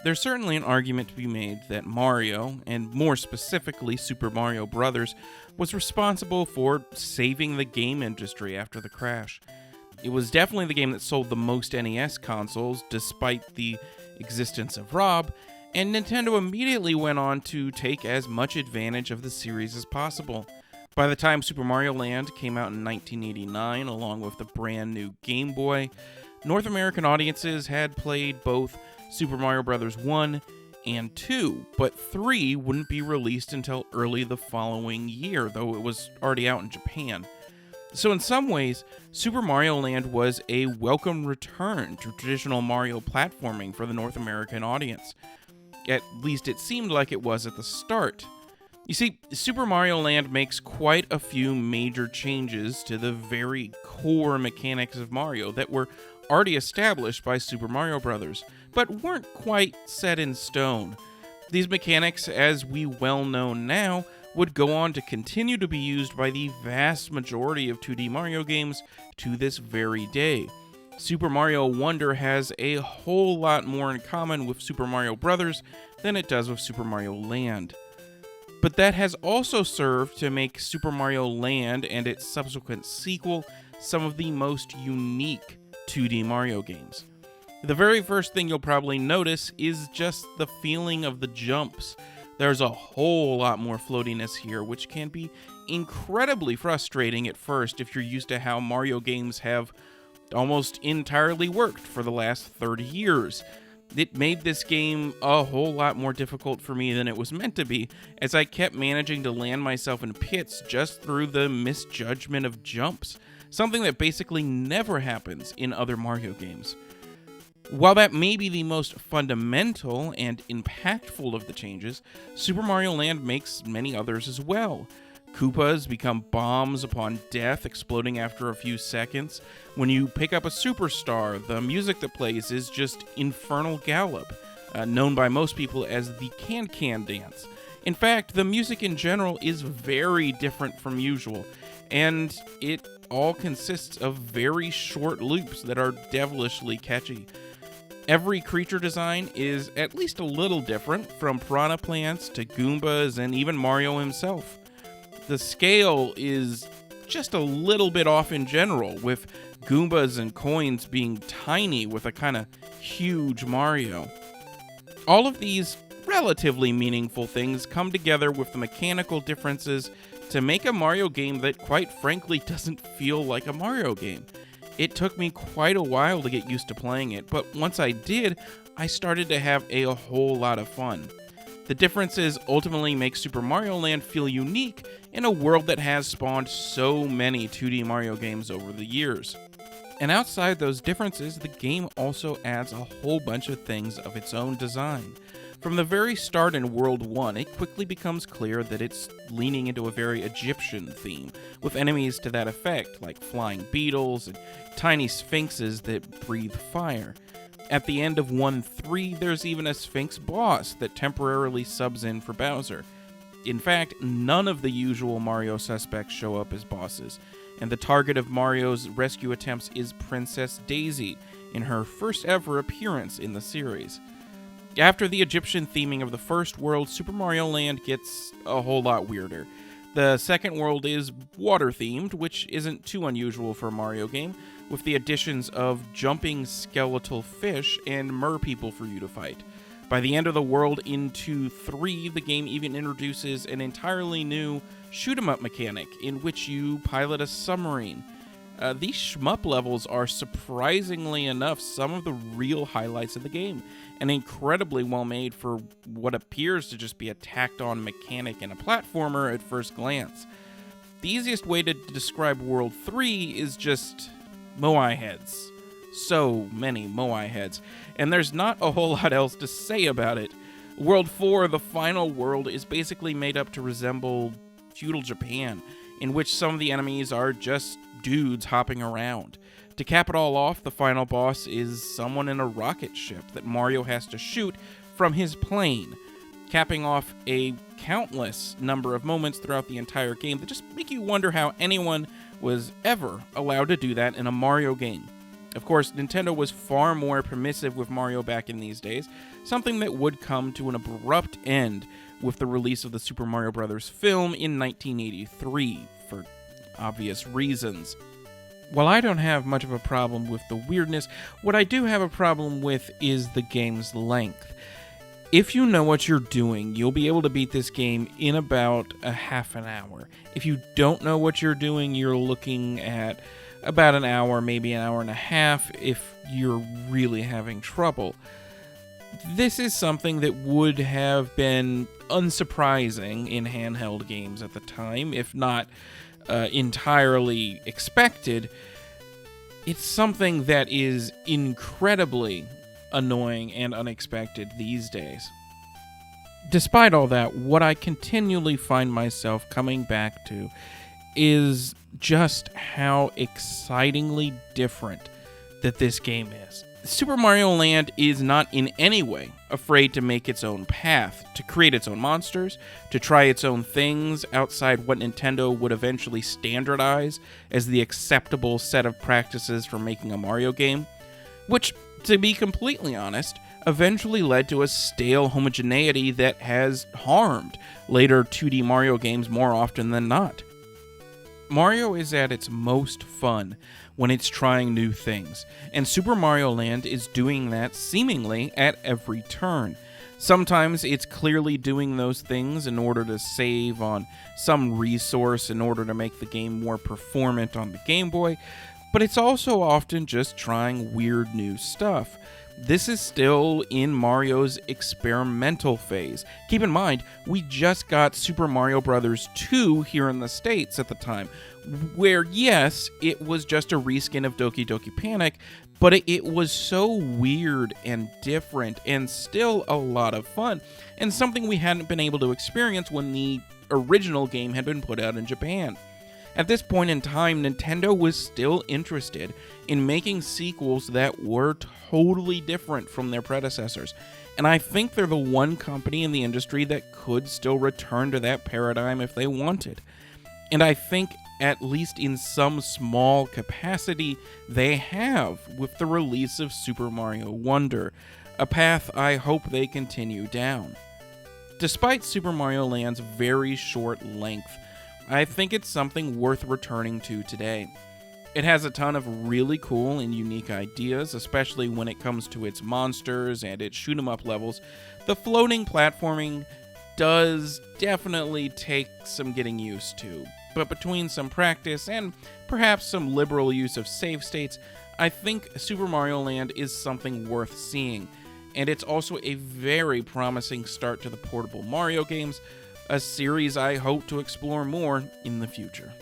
There's certainly an argument to be made that Mario, and more specifically Super Mario Bros., was responsible for saving the game industry after the crash. It was definitely the game that sold the most NES consoles, despite the existence of Rob, and Nintendo immediately went on to take as much advantage of the series as possible. By the time Super Mario Land came out in 1989, along with the brand new Game Boy, North American audiences had played both Super Mario Bros. 1 and 2, but 3 wouldn't be released until early the following year, though it was already out in Japan. So in some ways, Super Mario Land was a welcome return to traditional Mario platforming for the North American audience. At least it seemed like it was at the start. You see, Super Mario Land makes quite a few major changes to the very core mechanics of Mario that were already established by Super Mario Bros., but weren't quite set in stone. These mechanics, as we well know now, would go on to continue to be used by the vast majority of 2D Mario games to this very day. Super Mario Wonder has a whole lot more in common with Super Mario Bros. Than it does with Super Mario Land. But that has also served to make Super Mario Land and its subsequent sequel some of the most unique 2D Mario games. The very first thing you'll probably notice is just the feeling of the jumps. There's a whole lot more floatiness here, which can be incredibly frustrating at first if you're used to how Mario games have almost entirely worked for the last 30 years. It made this game a whole lot more difficult for me than it was meant to be, as I kept managing to land myself in pits just through the misjudgment of jumps, something that basically never happens in other Mario games. While that may be the most fundamental and impactful of the changes, Super Mario Land makes many others as well. Koopas become bombs upon death, exploding after a few seconds. When you pick up a superstar, the music that plays is just Infernal Gallop, known by most people as the Can-Can dance. In fact, the music in general is very different from usual, and it all consists of very short loops that are devilishly catchy. Every creature design is at least a little different, from piranha plants to Goombas and even Mario himself. The scale is just a little bit off in general, with Goombas and coins being tiny with a kind of huge Mario. All of these relatively meaningful things come together with the mechanical differences to make a Mario game that, quite frankly, doesn't feel like a Mario game. It took me quite a while to get used to playing it, but once I did, I started to have a whole lot of fun. The differences ultimately make Super Mario Land feel unique in a world that has spawned so many 2D Mario games over the years. And outside those differences, the game also adds a whole bunch of things of its own design. From the very start in World 1, it quickly becomes clear that it's leaning into a very Egyptian theme, with enemies to that effect, like flying beetles and tiny sphinxes that breathe fire. At the end of 1-3, there's even a Sphinx boss that temporarily subs in for Bowser. In fact, none of the usual Mario suspects show up as bosses, and the target of Mario's rescue attempts is Princess Daisy, in her first ever appearance in the series. After the Egyptian theming of the first world, Super Mario Land gets a whole lot weirder. The second world is water-themed, which isn't too unusual for a Mario game, with the additions of jumping skeletal fish and merpeople for you to fight. By the end of the world in 2-3, the game even introduces an entirely new shoot-'em-up mechanic in which you pilot a submarine. These shmup levels are, surprisingly enough, some of the real highlights of the game, and incredibly well made for what appears to just be a tacked-on mechanic in a platformer at first glance. The easiest way to describe World 3 is just Moai heads. So many Moai heads, and there's not a whole lot else to say about it. World 4, the final world, is basically made up to resemble feudal Japan, in which some of the enemies are just dudes hopping around. To cap it all off, the final boss is someone in a rocket ship that Mario has to shoot from his plane, capping off a countless number of moments throughout the entire game that just make you wonder how anyone was ever allowed to do that in a Mario game. Of course, Nintendo was far more permissive with Mario back in these days, something that would come to an abrupt end with the release of the Super Mario Bros. Film in 1983, for obvious reasons. While I don't have much of a problem with the weirdness, what I do have a problem with is the game's length. If you know what you're doing, you'll be able to beat this game in about a half an hour. If you don't know what you're doing, you're looking at about an hour, maybe an hour and a half, if you're really having trouble. This is something that would have been unsurprising in handheld games at the time, if not entirely expected. It's something that is incredibly annoying and unexpected these days. Despite all that, what I continually find myself coming back to is just how excitingly different that this game is. Super Mario Land is not in any way afraid to make its own path, to create its own monsters, to try its own things outside what Nintendo would eventually standardize as the acceptable set of practices for making a Mario game, which, to be completely honest, eventually led to a stale homogeneity that has harmed later 2D Mario games more often than not. Mario is at its most fun when it's trying new things, and Super Mario Land is doing that seemingly at every turn. Sometimes it's clearly doing those things in order to save on some resource in order to make the game more performant on the Game Boy, but it's also often just trying weird new stuff. This is still in Mario's experimental phase. Keep in mind, we just got Super Mario Bros. 2 here in the States at the time, where yes, it was just a reskin of Doki Doki Panic, but it was so weird and different and still a lot of fun, and something we hadn't been able to experience when the original game had been put out in Japan. At this point in time, Nintendo was still interested in making sequels that were totally different from their predecessors, and I think they're the one company in the industry that could still return to that paradigm if they wanted. And I think, at least in some small capacity, they have with the release of Super Mario Wonder, a path I hope they continue down. Despite Super Mario Land's very short length, I think it's something worth returning to today. It has a ton of really cool and unique ideas, especially when it comes to its monsters and its shoot-'em-up levels. The floating platforming does definitely take some getting used to, but between some practice and perhaps some liberal use of save states, I think Super Mario Land is something worth seeing, and it's also a very promising start to the portable Mario games, a series I hope to explore more in the future.